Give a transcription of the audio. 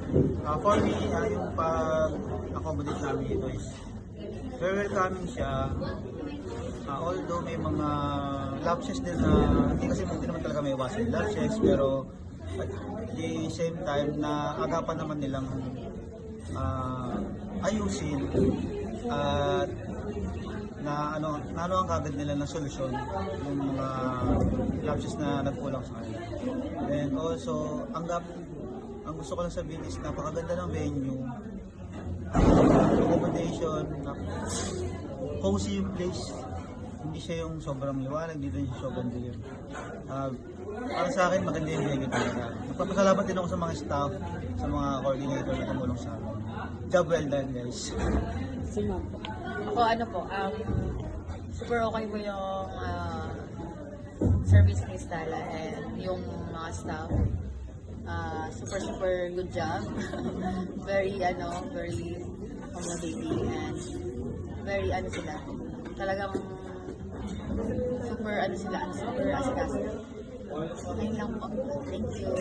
For me, yung pag-accommodate namin dito is very welcoming siya. Although may mga lapses din na hindi naman talaga may iwasan yung lapses, pero at the same time na agapan naman nilang ayusin at na ano ang kagad nila na solusyon yung mga lapses na nagkulang sa kanila. And also, ang gusto ko lang sabihin is napakaganda ng venue, accommodation, cozy yung place. Hindi siya yung sobrang liwanag, dito siya sobrang dilim. Para sa akin, maganda yung venue talaga. Nagpapasalamat din ako sa mga staff, sa mga coordinator na tumulong sa amin. Job well done, guys. Ako super okay po yung service ni Stella and yung mga staff. Super good job. very accommodating and very sila. Talagang super asikaso. Ayun lang po. Thank you.